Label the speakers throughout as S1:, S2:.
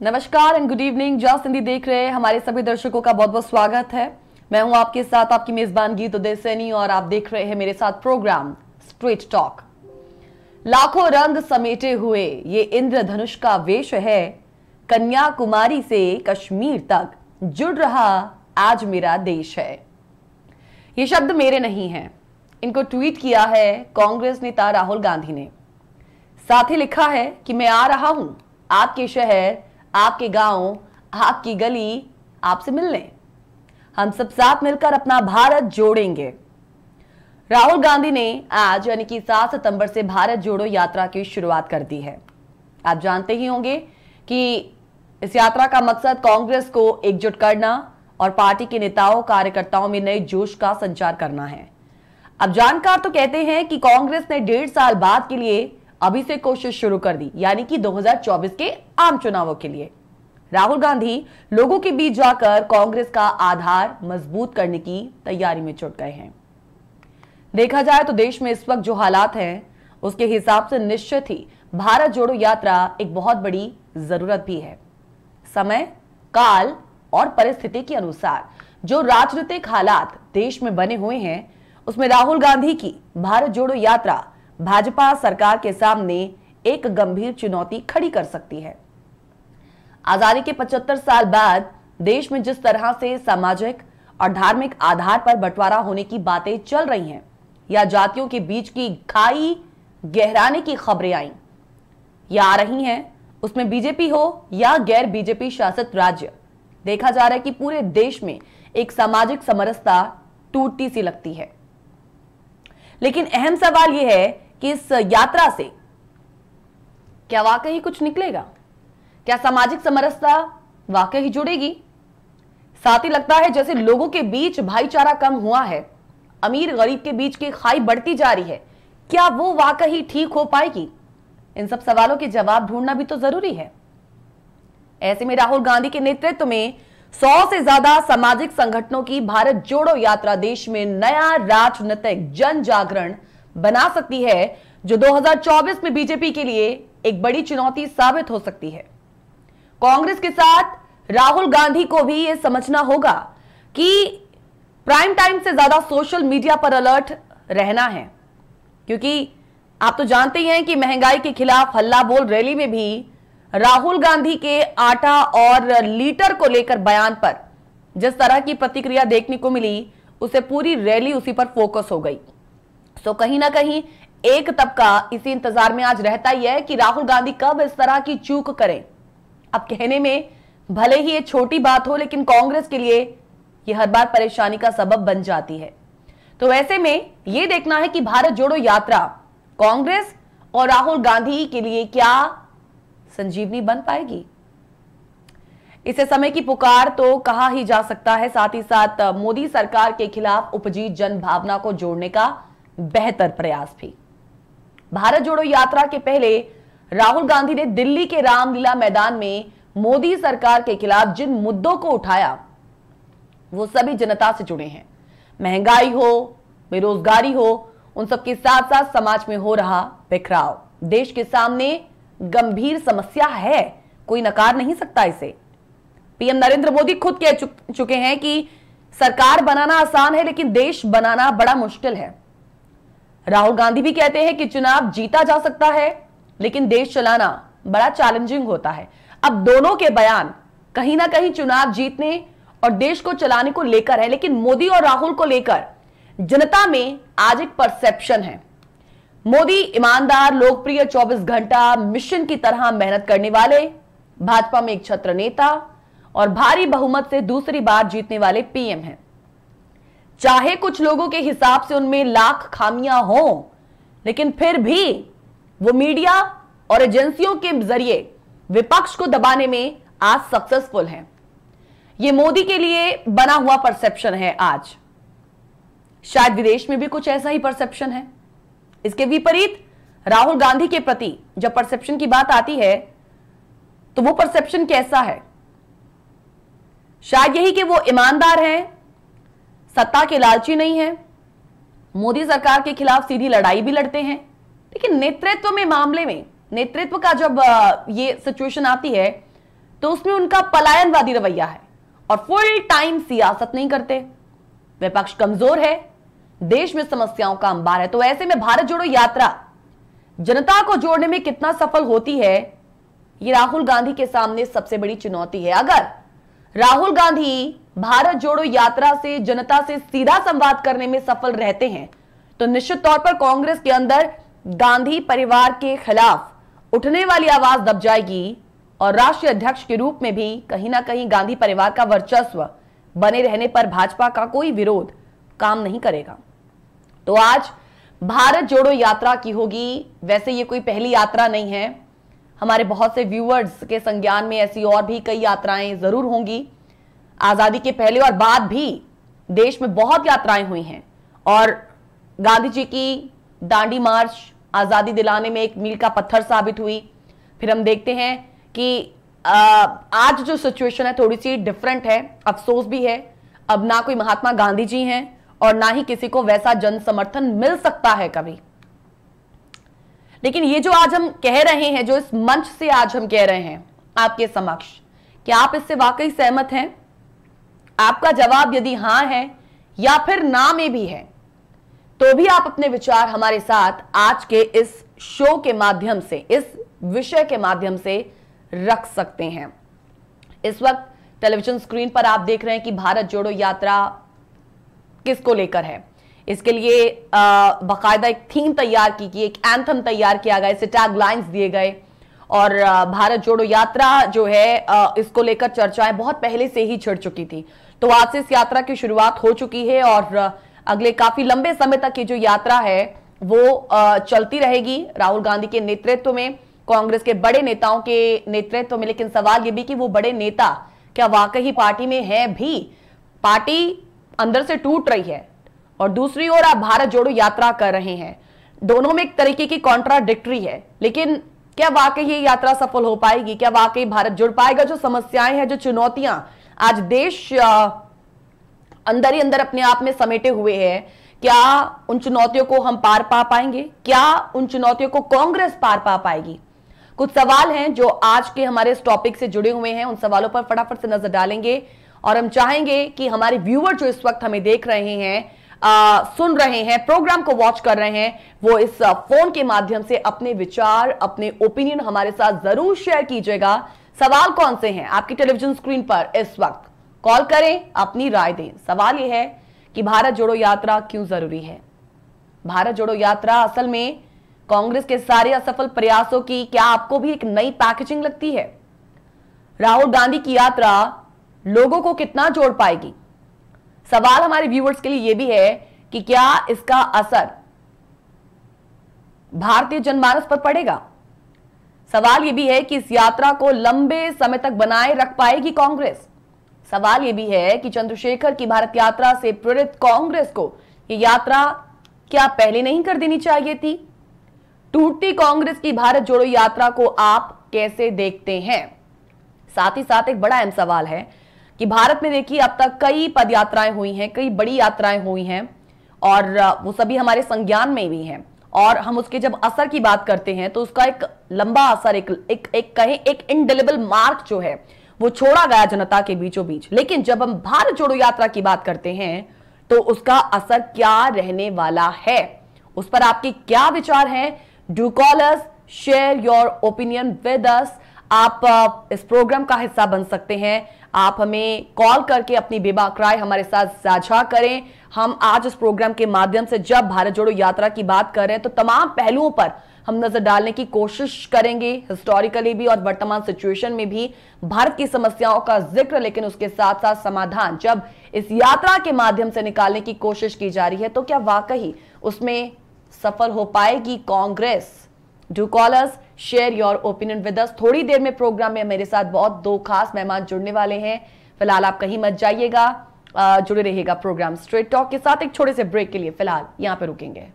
S1: नमस्कार and good evening. Just Hindi देख रहे हमारे सभी दर्शकों का बहुत बहुत स्वागत है। मैं हूं आपके साथ आपकी मेजबान गीत उदय सैनी और आप देख रहे हैं मेरे साथ प्रोग्राम स्ट्रीट टॉक। लाखों रंग समेटे हुए ये इंद्रधनुष का वेश है, कन्याकुमारी से कश्मीर तक जुड़ रहा आज मेरा देश है। ये शब्द मेरे नहीं हैं, इनको ट्वीट किया है कांग्रेस नेता राहुल गांधी ने। साथ ही लिखा है कि मैं आ रहा हूं आपके शहर, आपके गांव, आपकी गली, आपसे मिलने। हम सब साथ मिलकर अपना भारत जोड़ेंगे। राहुल गांधी ने आज यानी कि 7 सितंबर से भारत जोड़ो यात्रा की शुरुआत कर दी है। आप जानते ही होंगे कि इस यात्रा का मकसद कांग्रेस को एकजुट करना और पार्टी के नेताओं कार्यकर्ताओं में नए जोश का संचार करना है। अब जानकार तो कहते हैं कि कांग्रेस ने 1.5 साल बाद के लिए अभी से कोशिश शुरू कर दी, यानी कि 2024 के आम चुनावों के लिए। राहुल गांधी लोगों के बीच जाकर कांग्रेस का आधार मजबूत करने की तैयारी में जुट गए हैं। देखा जाए तो देश में इस वक्त जो हालात हैं उसके हिसाब से निश्चित ही भारत जोड़ो यात्रा एक बहुत बड़ी जरूरत भी है। समय, काल और परिस्थिति के अनुसार जो राजनीतिक हालात देश में बने हुए हैं उसमें राहुल गांधी की भारत जोड़ो यात्रा भाजपा सरकार के सामने एक गंभीर चुनौती खड़ी कर सकती है। आजादी के 75 साल बाद देश में जिस तरह से सामाजिक और धार्मिक आधार पर बंटवारा होने की बातें चल रही हैं या जातियों के बीच की खाई गहराने की खबरें आई या आ रही हैं, उसमें बीजेपी हो या गैर बीजेपी शासित राज्य, देखा जा रहा है कि पूरे देश में एक सामाजिक समरसता टूटती सी लगती है। लेकिन अहम सवाल यह है कि इस यात्रा से क्या वाकई कुछ निकलेगा? क्या सामाजिक समरसता वाकई जुड़ेगी? साथ ही लगता है जैसे लोगों के बीच भाईचारा कम हुआ है, अमीर गरीब के बीच की खाई बढ़ती जा रही है। क्या वो वाकई ठीक हो पाएगी? इन सब सवालों के जवाब ढूंढना भी तो जरूरी है। ऐसे में राहुल गांधी के नेतृत्व में 100 से ज्यादा सामाजिक संगठनों की भारत जोड़ो यात्रा देश में नया राजनीतिक जन जागरण बना सकती है, जो 2024 में बीजेपी के लिए एक बड़ी चुनौती साबित हो सकती है। कांग्रेस के साथ राहुल गांधी को भी यह समझना होगा कि प्राइम टाइम से ज्यादा सोशल मीडिया पर अलर्ट रहना है, क्योंकि आप तो जानते ही हैं कि महंगाई के खिलाफ हल्ला बोल रैली में भी राहुल गांधी के आटा और लीटर को लेकर बयान पर जिस तरह की प्रतिक्रिया देखने को मिली, उसे पूरी रैली उसी पर फोकस हो गई। तो कहीं ना कहीं एक तबका इसी इंतजार में आज रहता ही है कि राहुल गांधी कब इस तरह की चूक करें। अब कहने में भले ही ये छोटी बात हो, लेकिन कांग्रेस के लिए यह हर बार परेशानी का सबब बन जाती है। तो ऐसे में यह देखना है कि भारत जोड़ो यात्रा कांग्रेस और राहुल गांधी के लिए क्या संजीवनी बन पाएगी। इसे समय की पुकार तो कहा ही जा सकता है, साथ ही साथ मोदी सरकार के खिलाफ उपजी जन भावना को जोड़ने का बेहतर प्रयास भी। भारत जोड़ो यात्रा के पहले राहुल गांधी ने दिल्ली के रामलीला मैदान में मोदी सरकार के खिलाफ जिन मुद्दों को उठाया वो सभी जनता से जुड़े हैं। महंगाई हो, बेरोजगारी हो, उन सबके साथ साथ समाज में हो रहा बिखराव देश के सामने गंभीर समस्या है, कोई नकार नहीं सकता इसे। पीएम नरेंद्र मोदी खुद कह चुके हैं कि सरकार बनाना आसान है लेकिन देश बनाना बड़ा मुश्किल है। राहुल गांधी भी कहते हैं कि चुनाव जीता जा सकता है लेकिन देश चलाना बड़ा चैलेंजिंग होता है। अब दोनों के बयान कहीं ना कहीं चुनाव जीतने और देश को चलाने को लेकर है, लेकिन मोदी और राहुल को लेकर जनता में आज एक परसेप्शन है। मोदी ईमानदार, लोकप्रिय, 24 घंटा मिशन की तरह मेहनत करने वाले, भाजपा में एक छत्र नेता और भारी बहुमत से दूसरी बार जीतने वाले पीएम हैं। चाहे कुछ लोगों के हिसाब से उनमें लाख खामियां हों, लेकिन फिर भी वो मीडिया और एजेंसियों के जरिए विपक्ष को दबाने में आज सक्सेसफुल हैं। ये मोदी के लिए बना हुआ परसेप्शन है आज। शायद विदेश में भी कुछ ऐसा ही परसेप्शन है। इसके विपरीत राहुल गांधी के प्रति जब परसेप्शन की बात आती है तो वो परसेप्शन कैसा है? शायद यही कि वो ईमानदार हैं, सत्ता के लालची नहीं है, मोदी सरकार के खिलाफ सीधी लड़ाई भी लड़ते हैं, लेकिन नेतृत्व में मामले में नेतृत्व का जब ये सिचुएशन आती है तो उसमें उनका पलायनवादी रवैया है और फुल टाइम सियासत नहीं करते। विपक्ष कमजोर है, देश में समस्याओं का अंबार है। तो ऐसे में भारत जोड़ो यात्रा जनता को जोड़ने में कितना सफल होती है, ये राहुल गांधी के सामने सबसे बड़ी चुनौती है। अगर राहुल गांधी भारत जोड़ो यात्रा से जनता से सीधा संवाद करने में सफल रहते हैं तो निश्चित तौर पर कांग्रेस के अंदर गांधी परिवार के खिलाफ उठने वाली आवाज दब जाएगी और राष्ट्रीय अध्यक्ष के रूप में भी कहीं ना कहीं गांधी परिवार का वर्चस्व बने रहने पर भाजपा का कोई विरोध काम नहीं करेगा। तो आज भारत जोड़ो यात्रा की होगी। वैसे ये कोई पहली यात्रा नहीं है, हमारे बहुत से व्यूअर्स के संज्ञान में ऐसी और भी कई यात्राएं जरूर होंगी। आजादी के पहले और बाद भी देश में बहुत यात्राएं हुई हैं और गांधी जी की दांडी मार्च आजादी दिलाने में एक मील का पत्थर साबित हुई। फिर हम देखते हैं कि आज जो सिचुएशन है थोड़ी सी डिफरेंट है, अफसोस भी है। अब ना कोई महात्मा गांधी जी हैं और ना ही किसी को वैसा जन समर्थन मिल सकता है कभी। लेकिन ये जो आज हम कह रहे हैं, जो इस मंच से आज हम कह रहे हैं आपके समक्ष, क्या आप इससे वाकई सहमत हैं? आपका जवाब यदि हां है या फिर ना में भी है तो भी आप अपने विचार हमारे साथ आज के इस शो के माध्यम से, इस विषय के माध्यम से रख सकते हैं। इस वक्त टेलीविजन स्क्रीन पर आप देख रहे हैं कि भारत जोड़ो यात्रा किसको लेकर है। इसके लिए बाकायदा एक थीम तैयार की गई, एक एंथम तैयार किया गया, इसे टैग लाइन्स दिए गए और भारत जोड़ो यात्रा जो है इसको लेकर चर्चाएं बहुत पहले से ही छिड़ चुकी थी। तो आज से इस यात्रा की शुरुआत हो चुकी है और अगले काफी लंबे समय तक ये जो यात्रा है वो चलती रहेगी राहुल गांधी के नेतृत्व में, कांग्रेस के बड़े नेताओं के नेतृत्व में। लेकिन सवाल ये भी कि वो बड़े नेता क्या वाकई पार्टी में है भी? पार्टी अंदर से टूट रही है और दूसरी ओर आप भारत जोड़ो यात्रा कर रहे हैं। दोनों में एक तरीके की कॉन्ट्राडिक्टरी है। लेकिन क्या वाकई ये यात्रा सफल हो पाएगी? क्या वाकई भारत जुड़ पाएगा? जो समस्याएं हैं, जो चुनौतियां आज देश अंदर ही अंदर अपने आप में समेटे हुए हैं, क्या उन चुनौतियों को हम पार पा पाएंगे? क्या उन चुनौतियों को कांग्रेस पार पा पाएगी? कुछ सवाल हैं जो आज के हमारे इस टॉपिक से जुड़े हुए हैं। उन सवालों पर फटाफट से नजर डालेंगे और हम चाहेंगे कि हमारे व्यूअर जो इस वक्त हमें देख रहे हैं, सुन रहे हैं, प्रोग्राम को वॉच कर रहे हैं, वो इस फोन के माध्यम से अपने विचार, अपने ओपिनियन हमारे साथ जरूर शेयर कीजिएगा। सवाल कौन से हैं आपकी टेलीविजन स्क्रीन पर इस वक्त? कॉल करें, अपनी राय दें। सवाल यह है कि भारत जोड़ो यात्रा क्यों जरूरी है? भारत जोड़ो यात्रा असल में कांग्रेस के सारे असफल प्रयासों की क्या आपको भी एक नई पैकेजिंग लगती है? राहुल गांधी की यात्रा लोगों को कितना जोड़ पाएगी? सवाल हमारे व्यूअर्स के लिए यह भी है कि क्या इसका असर भारतीय जनमानस पर पड़ेगा? सवाल यह भी है कि इस यात्रा को लंबे समय तक बनाए रख पाएगी कांग्रेस? सवाल यह भी है कि चंद्रशेखर की भारत यात्रा से प्रेरित कांग्रेस को यह यात्रा क्या पहले नहीं कर देनी चाहिए थी? टूटती कांग्रेस की भारत जोड़ो यात्रा को आप कैसे देखते हैं? साथ ही साथ एक बड़ा अहम सवाल है कि भारत में देखिए अब तक कई पद यात्राएं हुई हैं, कई बड़ी यात्राएं हुई हैं और वो सभी हमारे संज्ञान में भी हैं और हम उसके जब असर की बात करते हैं तो उसका एक लंबा असर, एक इंडेलिबल मार्क जो है वो छोड़ा गया जनता के बीचों बीच। लेकिन जब हम भारत जोड़ो यात्रा की बात करते हैं तो उसका असर क्या रहने वाला है, उस पर आपके क्या विचार हैं? Do call us, share your opinion with us. आप इस प्रोग्राम का हिस्सा बन सकते हैं। आप हमें कॉल करके अपनी बेबाक राय हमारे साथ साझा करें। हम आज इस प्रोग्राम के माध्यम से जब भारत जोड़ो यात्रा की बात कर रहे हैं तो तमाम पहलुओं पर हम नजर डालने की कोशिश करेंगे, हिस्टोरिकली भी और वर्तमान सिचुएशन में भी भारत की समस्याओं का जिक्र, लेकिन उसके साथ साथ समाधान जब इस यात्रा के माध्यम से निकालने की कोशिश की जा रही है तो क्या वाकई उसमें सफल हो पाएगी Congress? Do call us, share your opinion with us. थोड़ी देर में प्रोग्राम में मेरे साथ दो खास मेहमान जुड़ने वाले हैं। फिलहाल आप कहीं मत जाइएगा, जुड़े रहिएगा प्रोग्राम स्ट्रेट टॉक के साथ। एक छोटे से ब्रेक के लिए फिलहाल यहां पे रुकेंगे।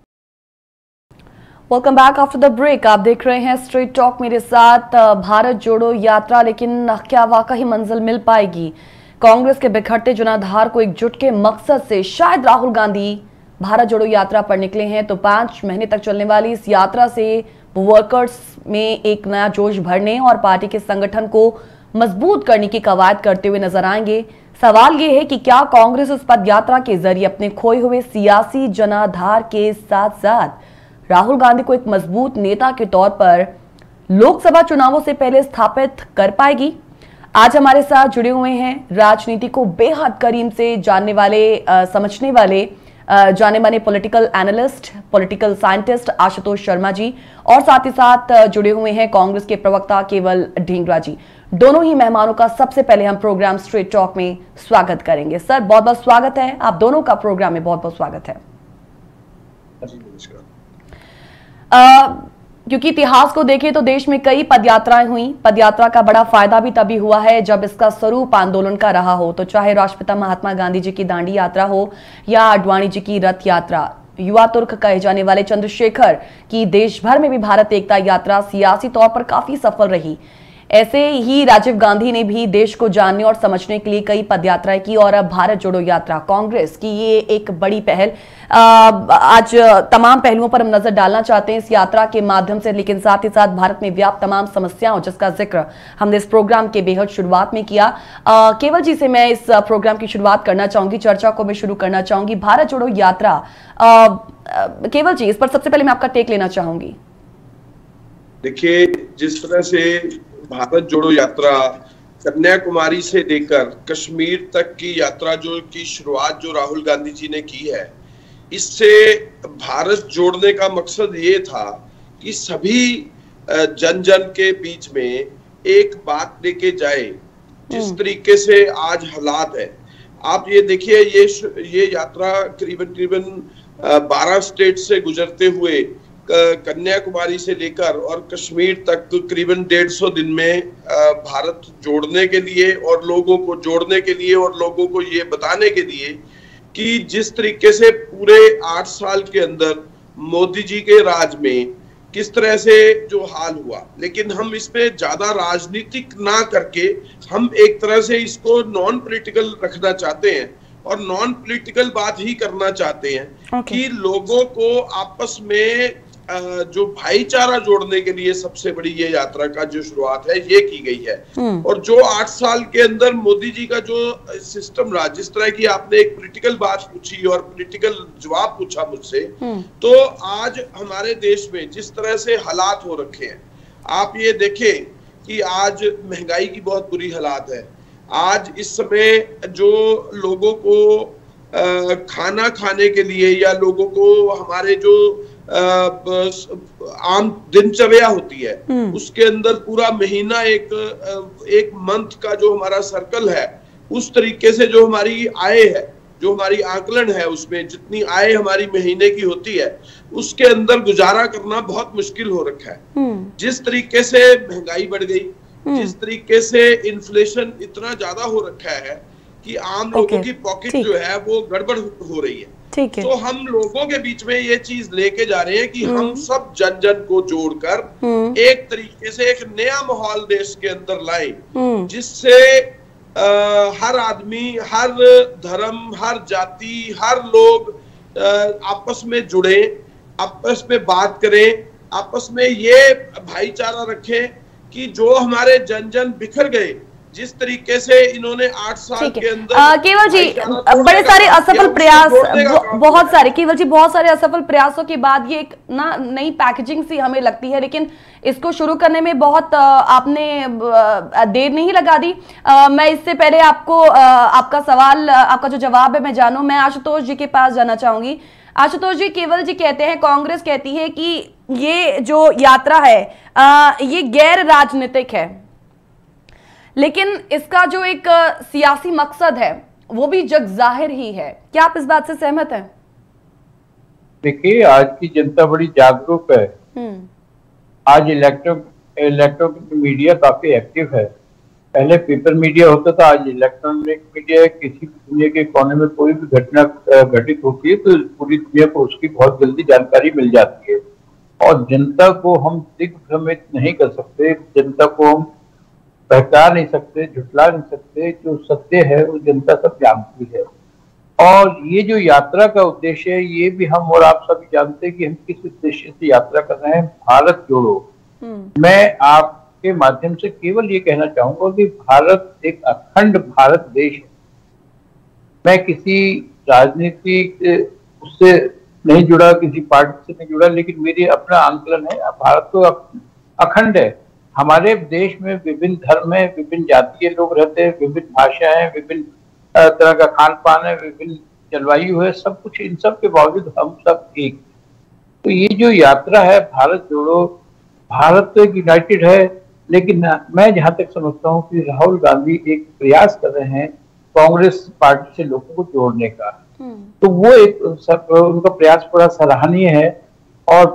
S1: Welcome back after the break. आप देख रहे हैं स्ट्रेट टॉक, मेरे साथ भारत जोड़ो यात्रा, लेकिन क्या वाकई मंजिल मिल पाएगी? कांग्रेस के बिखरते जनाधार को एकजुट के मकसद से शायद राहुल गांधी भारत जोड़ो यात्रा पर निकले हैं। तो 5 महीने तक चलने वाली इस यात्रा से वर्कर्स में एक नया जोश भरने और पार्टी के संगठन को मजबूत करने की कवायद करते हुए नजर आएंगे। सवाल ये है कि क्या कांग्रेस इस पद यात्रा के जरिए अपने खोए हुए सियासी जनाधार के साथ साथ राहुल गांधी को एक मजबूत नेता के तौर पर लोकसभा चुनावों से पहले स्थापित कर पाएगी? आज हमारे साथ जुड़े हुए हैं राजनीति को बेहद करीब से जानने वाले, समझने वाले, जाने माने political analyst, political scientist Ashutosh Sharma ji, और साथ ही साथ जुड़े हुए हैं कांग्रेस के प्रवक्ता केवल ढींगरा जी। दोनों ही मेहमानों का सबसे पहले हम प्रोग्राम स्ट्रेट टॉक में स्वागत करेंगे। सर, बहुत बहुत स्वागत है, आप दोनों का प्रोग्राम में बहुत बहुत स्वागत है। क्योंकि इतिहास को देखें तो देश में कई पदयात्राएं हुई। पदयात्रा का बड़ा फायदा भी तभी हुआ है जब इसका स्वरूप आंदोलन का रहा हो, तो चाहे राष्ट्रपिता महात्मा गांधी जी की दांडी यात्रा हो या आडवाणी जी की रथ यात्रा, युवा तुर्क कहे जाने वाले चंद्रशेखर की देश भर में भी भारत एकता यात्रा सियासी तौर पर काफी सफल रही। ऐसे ही राजीव गांधी ने भी देश को जानने और समझने के लिए कई पदयात्राएं की, और अब भारत जोड़ो यात्रा कांग्रेस की ये एक बड़ी पहल। आज तमाम पहलुओं पर हम नजर डालना चाहते हैं इस यात्रा के माध्यम से, लेकिन साथ ही साथ भारत में व्याप्त तमाम समस्याओं जिसका जिक्र हमने इस प्रोग्राम के बेहद शुरुआत में किया। केवल जी से मैं इस प्रोग्राम की शुरुआत करना चाहूंगी, चर्चा को मैं शुरू करना चाहूंगी। भारत जोड़ो यात्रा, केवल जी, इस पर सबसे पहले मैं आपका टेक लेना चाहूंगी।
S2: देखिए, जिस तरह से भारत जोड़ो यात्रा कन्याकुमारी से लेकर कश्मीर तक की यात्रा की शुरुआत जो राहुल गांधी जी ने की है, इससे भारत जोड़ने का मकसद ये था कि सभी जन जन के बीच में एक बात लेके जाए। जिस तरीके से आज हालात है, आप ये देखिए, ये यात्रा करीबन 12 स्टेट से गुजरते हुए कन्याकुमारी से लेकर और कश्मीर तक करीबन 150 दिन में भारत जोड़ने के लिए और लोगों को जोड़ने के लिए और लोगों को ये बताने के लिए कि जिस तरीके से पूरे 8 साल के अंदर मोदी जी के राज में किस तरह से जो हाल हुआ, लेकिन हम इसमें ज्यादा राजनीतिक ना करके हम एक तरह से इसको नॉन पॉलिटिकल रखना चाहते हैं और नॉन पॉलिटिकल बात ही करना चाहते हैं कि लोगों को आपस में जो भाईचारा जोड़ने के लिए सबसे बड़ी ये यात्रा का जो शुरुआत है ये की गई है। और जो 8 साल के अंदर मोदी जी का जो सिस्टम रहा, जिस तरह की आपने एक पॉलिटिकल बात पूछी और पॉलिटिकल जवाब पूछा मुझसे, तो आज हमारे देश में जिस तरह से हालात हो रखे हैं, आप ये देखें कि आज महंगाई की बहुत बुरी हालात है। आज इस समय जो लोगों को खाना खाने के लिए या लोगों को हमारे जो आम दिनचर्या होती है उसके अंदर पूरा महीना एक मंथ का जो हमारा सर्कल है, उस तरीके से जो हमारी आय है, जो हमारी आकलन है, उसमें जितनी आय हमारी महीने की होती है उसके अंदर गुजारा करना बहुत मुश्किल हो रखा है। जिस तरीके से महंगाई बढ़ गई, जिस तरीके से इन्फ्लेशन इतना ज्यादा हो रखा है कि आम लोगों की पॉकेट जो है वो गड़बड़ हो रही है। तो हम लोगों के बीच में ये चीज लेके जा रहे हैं कि हम सब जन जन को जोड़कर एक तरीके से एक नया माहौल देश के अंदर लाए, जिससे हर आदमी, हर धर्म, हर जाति, हर लोग आपस में जुड़े, आपस में बात करें, आपस में ये भाईचारा रखें कि जो हमारे जन जन बिखर गए, जिस तरीके से इन्होंने 8 साल के अंदर
S1: केवल जी बड़े सारे असफल प्रयास, बहुत सारे, केवल जी बहुत सारे असफल प्रयासों के बाद ये एक नई पैकेजिंग सी हमें लगती है, लेकिन इसको शुरू करने में बहुत आपने देर नहीं लगा दी। मैं इससे पहले आपको आपका सवाल, आपका जो जवाब है मैं जानूं, मैं आशुतोष जी के पास जाना चाहूंगी। आशुतोष जी, केवल जी कहते हैं, कांग्रेस कहती है कि ये जो यात्रा है ये गैर राजनीतिक है, लेकिन इसका जो एक सियासी मकसद है वो भी जग जाहिर ही है। क्या आप इस बात से सहमत हैं?
S3: देखिए, आज की जनता बड़ी जागरूक है। आज इलेक्ट्रॉनिक मीडिया काफी एक्टिव है। पहले पेपर मीडिया होता था, आज इलेक्ट्रॉनिक मीडिया। किसी भी दुनिया के कोने में कोई भी घटना घटित होती है तो पूरी दुनिया को उसकी बहुत जल्दी जानकारी मिल जाती है, और जनता को हम दिग्भ्रमित नहीं कर सकते, जनता को हम बहका नहीं सकते, झुठला नहीं सकते। जो सत्य है वो जनता सब जानती है। और ये जो यात्रा का उद्देश्य है, ये भी हम और आप सभी जानते हैं कि हम किस उद्देश्य से यात्रा कर रहे हैं। भारत जोड़ो। मैं आप के माध्यम से केवल ये कहना चाहूंगा कि भारत एक अखंड भारत देश है। मैं किसी राजनीतिक उससे नहीं जुड़ा, किसी पार्टी से नहीं जुड़ा, लेकिन मेरी अपना आंकलन है, भारत तो अखंड है। हमारे देश में विभिन्न धर्म है, विभिन्न जातीय लोग रहते हैं, विभिन्न भाषा है, विभिन्न तरह का खान पान है, विभिन्न जलवायु है, सब कुछ, इन सब के बावजूद हम सब एक। तो ये जो यात्रा है भारत जोड़ो, भारत तो एक यूनाइटेड है, लेकिन मैं जहां तक समझता हूँ कि राहुल गांधी एक प्रयास कर रहे हैं कांग्रेस पार्टी से लोगों को जोड़ने का। तो वो एक उनका प्रयास बड़ा सराहनीय है, और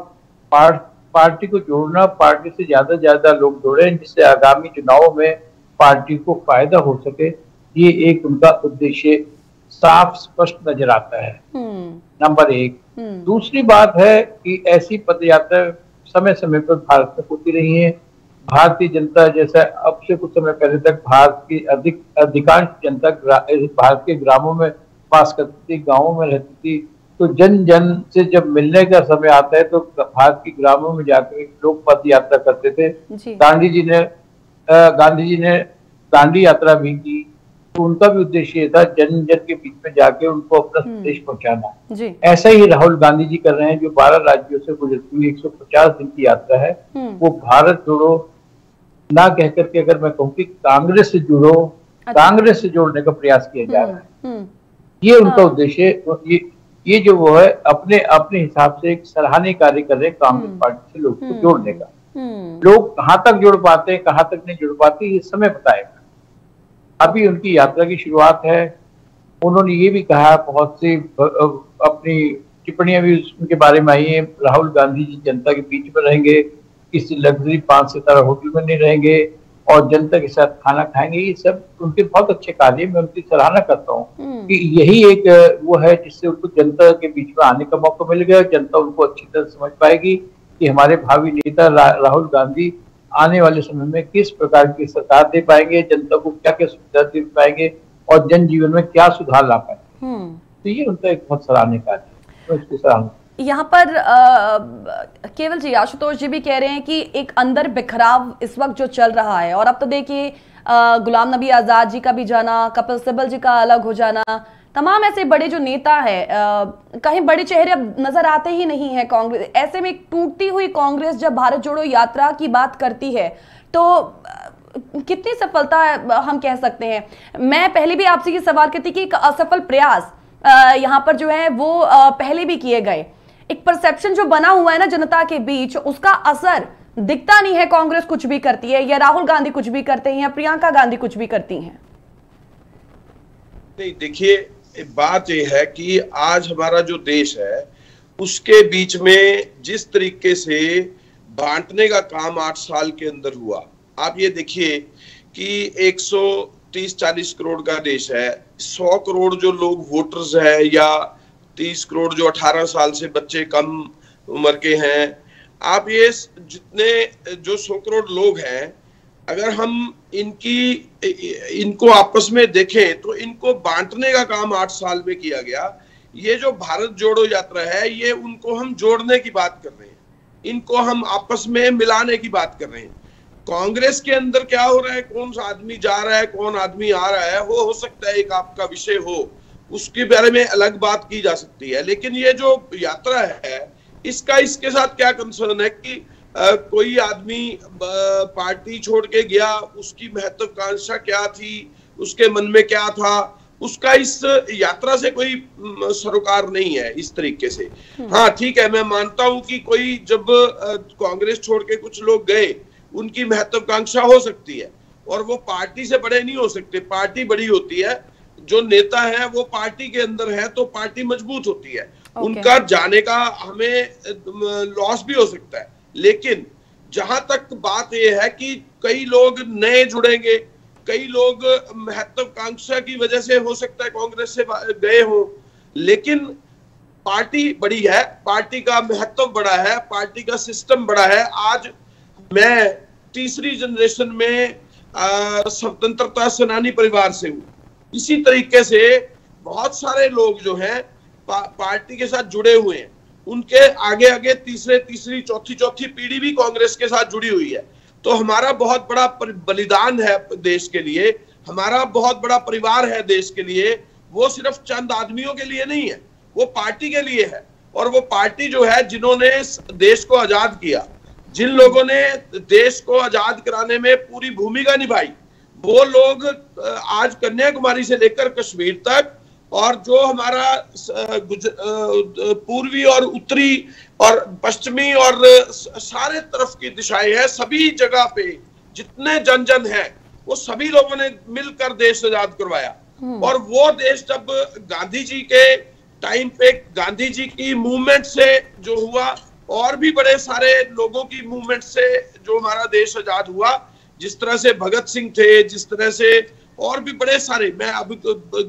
S3: पार्टी को जोड़ना, पार्टी से ज्यादा लोग जुड़े जिससे आगामी चुनावों में पार्टी को फायदा हो सके, ये एक उनका उद्देश्य साफ स्पष्ट नजर आता है। नंबर एक। दूसरी बात है कि ऐसी पदयात्रा समय समय पर भारत में होती रही है। भारतीय जनता, जैसा अब से कुछ समय पहले तक भारत की अधिकांश जनता भारत के ग्रामों में पास करती थी, गाँवों में रहती थी, तो जन जन से जब मिलने का समय आता है तो भारत के ग्रामों में जाकर लोग पद यात्रा करते थे। गांधी जी ने दांडी यात्रा भी की, तो उनका भी उद्देश्य ये था जन जन के बीच में जाके उनको अपना संदेश पहुंचाना। ऐसा ही राहुल गांधी जी कर रहे हैं, जो 12 राज्यों से गुजरती हुई 150 दिन की यात्रा है, वो भारत जोड़ो ना कहकर के, अगर मैं कहूँ कि कांग्रेस से जुड़ो, कांग्रेस से जोड़ने का प्रयास किया जा रहा है। ये उनका उद्देश्य, ये जो वो है अपने हिसाब से एक सराहनीय कार्य कर रहे हैं कांग्रेस पार्टी से लोगों को जोड़ने का। लोग कहाँ तक जुड़ पाते हैं, कहाँ तक नहीं जुड़ पाते, ये समय बताएगा। अभी उनकी यात्रा की शुरुआत है। उन्होंने ये भी कहा, बहुत सी अपनी टिप्पणियां भी उनके बारे में आई है, राहुल गांधी जी जनता के बीच में रहेंगे, किसी लग्जरी 5 सितारा होटल में नहीं रहेंगे और जनता के साथ खाना खाएंगे। ये सब उनके बहुत अच्छे कार्य, मैं उनकी सराहना करता हूँ कि यही एक वो है जिससे उनको जनता के बीच में आने का मौका मिल गया। जनता उनको अच्छी तरह समझ पाएगी कि हमारे भावी नेता राहुल गांधी आने वाले समय में किस प्रकार की सरकार दे पाएंगे, जनता को क्या क्या सुविधा दे पाएंगे और जन जीवन में क्या सुधार ला पाएंगे। तो ये उनका एक बहुत सराहनीय कार्य है, उसकी सराहना।
S1: यहाँ पर केवल जी, आशुतोष जी भी कह रहे हैं कि एक अंदर बिखराव इस वक्त जो चल रहा है, और अब तो देखिए गुलाम नबी आजाद जी का भी जाना, कपिल सिब्बल जी का अलग हो जाना, तमाम ऐसे बड़े जो नेता है, कहीं बड़े चेहरे अब नजर आते ही नहीं है कांग्रेस। ऐसे में एक टूटती हुई कांग्रेस जब भारत जोड़ो यात्रा की बात करती है तो कितनी सफलता हम कह सकते हैं। मैं पहले भी आपसे ये सवाल करती कि एक असफल प्रयास यहाँ पर जो है वो पहले भी किए गए, एक परसेप्शन जो बना हुआ है ना जनता के बीच, उसका असर दिखता नहीं है। कांग्रेस कुछ भी करती है, या राहुल गांधी कुछ भी करते हैं, या प्रियंका गांधी कुछ भी करती हैं।
S2: नहीं, देखिए बात यह है कि आज हमारा जो देश है उसके बीच में जिस तरीके से बांटने का काम 8 साल के अंदर हुआ, आप ये देखिए कि 130-40 करोड़ का देश है, 100 करोड़ जो लोग वोटर्स है, या 30 करोड़ जो 18 साल से बच्चे कम उम्र के हैं, आप ये जितने जो 100 करोड़ लोग हैं, अगर हम इनको आपस में देखें तो इनको बांटने का काम 8 साल में किया गया। ये जो भारत जोड़ो यात्रा है, ये उनको हम जोड़ने की बात कर रहे हैं, इनको हम आपस में मिलाने की बात कर रहे हैं। कांग्रेस के अंदर क्या हो रहा है, कौन सा आदमी जा रहा है, कौन आदमी आ रहा है, वो हो सकता है एक आपका विषय हो, उसके बारे में अलग बात की जा सकती है। लेकिन ये जो यात्रा है, इसके साथ क्या कंसर्न है कि कोई आदमी पार्टी छोड़ के गया, उसकी महत्वाकांक्षा क्या थी, उसके मन में क्या था, उसका इस यात्रा से कोई सरोकार नहीं है इस तरीके से। हाँ ठीक है, मैं मानता हूं कि कोई जब कांग्रेस छोड़ के कुछ लोग गए, उनकी महत्वाकांक्षा हो सकती है, और वो पार्टी से बड़े नहीं हो सकते, पार्टी बड़ी होती है, जो नेता है वो पार्टी के अंदर है तो पार्टी मजबूत होती है। उनका जाने का हमें लॉस भी हो सकता है, लेकिन जहां तक बात यह है कि कई लोग नए जुड़ेंगे, कई लोग महत्वाकांक्षा की वजह से हो सकता है कांग्रेस से गए हो, लेकिन पार्टी बड़ी है, पार्टी का महत्व बड़ा है, पार्टी का सिस्टम बड़ा है। आज मैं तीसरी जनरेशन में स्वतंत्रता सेनानी परिवार से हूँ। इसी तरीके से बहुत सारे लोग जो हैं पार्टी के साथ जुड़े हुए हैं, उनके आगे आगे तीसरी चौथी पीढ़ी भी कांग्रेस के साथ जुड़ी हुई है। तो हमारा बहुत बड़ा बलिदान है देश के लिए, हमारा बहुत बड़ा परिवार है देश के लिए। वो सिर्फ चंद आदमियों के लिए नहीं है, वो पार्टी के लिए है। और वो पार्टी जो है जिन्होंने देश को आजाद किया, जिन लोगों ने देश को आजाद कराने में पूरी भूमिका निभाई, वो लोग आज कन्याकुमारी से लेकर कश्मीर तक, और जो हमारा पूर्वी और उत्तरी और पश्चिमी और सारे तरफ की दिशाएं हैं, सभी जगह पे जितने जन जन हैं, वो सभी लोगों ने मिलकर देश आजाद करवाया। और वो देश जब गांधी जी के टाइम पे, गांधी जी की मूवमेंट से जो हुआ, और भी बड़े सारे लोगों की मूवमेंट से जो हमारा देश आजाद हुआ, जिस तरह से भगत सिंह थे, जिस तरह से और भी बड़े सारे, मैं अब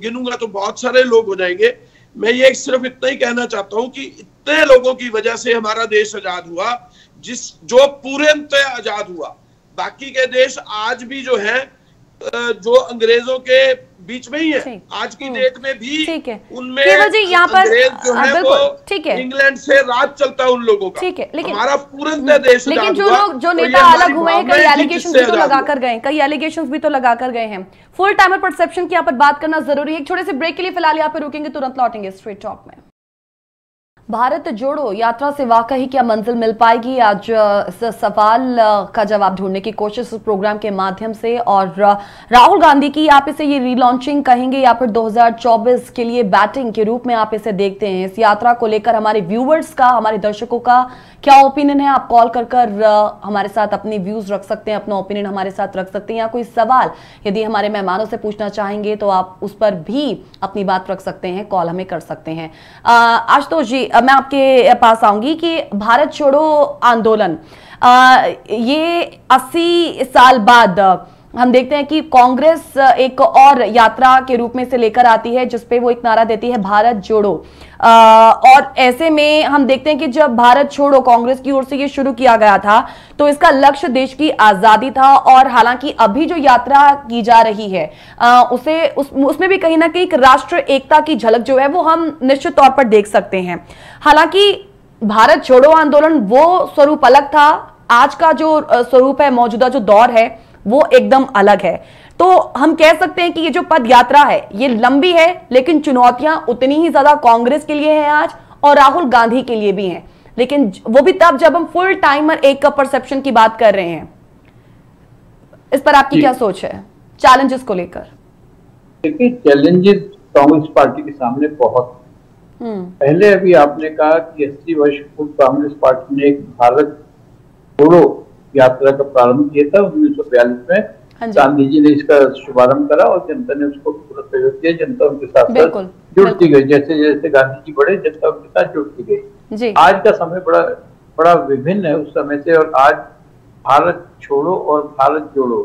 S2: गिनूंगा तो बहुत सारे लोग हो जाएंगे। मैं ये सिर्फ इतना ही कहना चाहता हूं कि इतने लोगों की वजह से हमारा देश आजाद हुआ, जो पूर्णतः आजाद हुआ। बाकी के देश आज भी जो है, जो अंग्रेजों के बीच में ही है, आज की डेट में भी उनमें अंग्रेज जो है वो इंग्लैंड से राज चलता है उन लोगों का।
S1: ठीक है, लेकिन
S2: हमारा पूर्ण देश,
S1: लेकिन जो नेता अलग हुए हैं, कई एलिगेशंस भी तो लगाकर गए, कई एलिगेशंस भी तो लगाकर गए हैं। फुल टाइमर परसेप्शन की यहाँ पर बात करना जरूरी है। एक छोटे से ब्रेक के लिए फिलहाल यहाँ पे रुकेंगे, तुरंत लौटेंगे स्ट्रेट टॉक में। भारत जोड़ो यात्रा से वाकई क्या मंजिल मिल पाएगी? आज इस सवाल का जवाब ढूंढने की कोशिश इस प्रोग्राम के माध्यम से। और राहुल गांधी की आप इसे ये रीलॉन्चिंग कहेंगे या फिर 2024 के लिए बैटिंग के रूप में आप इसे देखते हैं? इस यात्रा को लेकर हमारे व्यूवर्स का, हमारे दर्शकों का क्या ओपिनियन है? आप कॉल कर हमारे साथ अपने व्यूज रख सकते हैं, अपना ओपिनियन हमारे साथ रख सकते हैं, या कोई सवाल यदि हमारे मेहमानों से पूछना चाहेंगे तो आप उस पर भी अपनी बात रख सकते हैं, कॉल हमें कर सकते हैं। आशुतोष जी, मैं आपके पास आऊंगी कि भारत छोड़ो आंदोलन, ये 80 साल बाद हम देखते हैं कि कांग्रेस एक और यात्रा के रूप में से लेकर आती है, जिसपे वो एक नारा देती है भारत जोड़ो। और ऐसे में हम देखते हैं कि जब भारत छोड़ो कांग्रेस की ओर से ये शुरू किया गया था, तो इसका लक्ष्य देश की आजादी था। और हालांकि अभी जो यात्रा की जा रही है उसमें भी कहीं ना कहीं एक राष्ट्र एकता की झलक जो है वो हम निश्चित तौर पर देख सकते हैं। हालांकि भारत छोड़ो आंदोलन वो स्वरूप अलग था, आज का जो स्वरूप है, मौजूदा जो दौर है वो एकदम अलग है। तो हम कह सकते हैं कि ये जो पद यात्रा है ये लंबी है, लेकिन चुनौतियां उतनी ही ज्यादा कांग्रेस के लिए हैं आज, और राहुल गांधी के लिए भी हैं, लेकिन वो भी तब जब हम फुल टाइमर एक परसेप्शन की बात कर रहे हैं। इस पर आपकी क्या सोच है चैलेंजेस को लेकर?
S3: देखिए, चैलेंजेस कांग्रेस पार्टी के सामने बहुत पहले, अभी आपने कहा कि 80 वर्ष पूर्व कांग्रेस पार्टी ने एक भारत छोड़ो यात्रा का प्रारंभ किया था 1942 में। गांधी जी ने इसका शुभारंभ करा और जनता ने उसको पूरा सहयोग किया। जनता उनके साथ जुड़ती गई, जैसे जैसे गांधी जी बढ़े, जनता उनके साथ जुड़ती गई। आज का समय बड़ा विभिन्न है उस समय से। और आज भारत छोड़ो और भारत जोड़ो,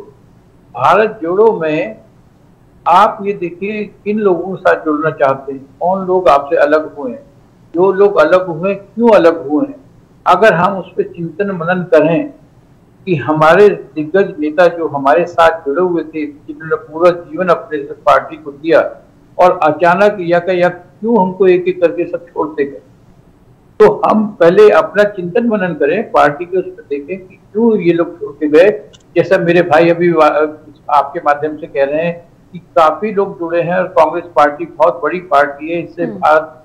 S3: भारत जोड़ो में आप ये देखिए किन लोगों के साथ जुड़ना चाहते हैं, कौन लोग आपसे अलग हुए हैं, जो लोग अलग हुए क्यों अलग हुए हैं। अगर हम उस पर चिंतन मनन करें कि हमारे दिग्गज नेता जो हमारे साथ जुड़े हुए थे, जिन्होंने पूरा जीवन अपने पार्टी को दिया, और अचानक यातायात क्यों हमको एक एक करके सब छोड़ते गए, तो हम पहले अपना चिंतन मनन करें, पार्टी के उस पर देखें कि क्यों ये लोग छोड़ते गए। जैसा मेरे भाई अभी आपके माध्यम से कह रहे हैं कि काफी लोग जुड़े हैं और कांग्रेस पार्टी बहुत बड़ी पार्टी है। इससे भारत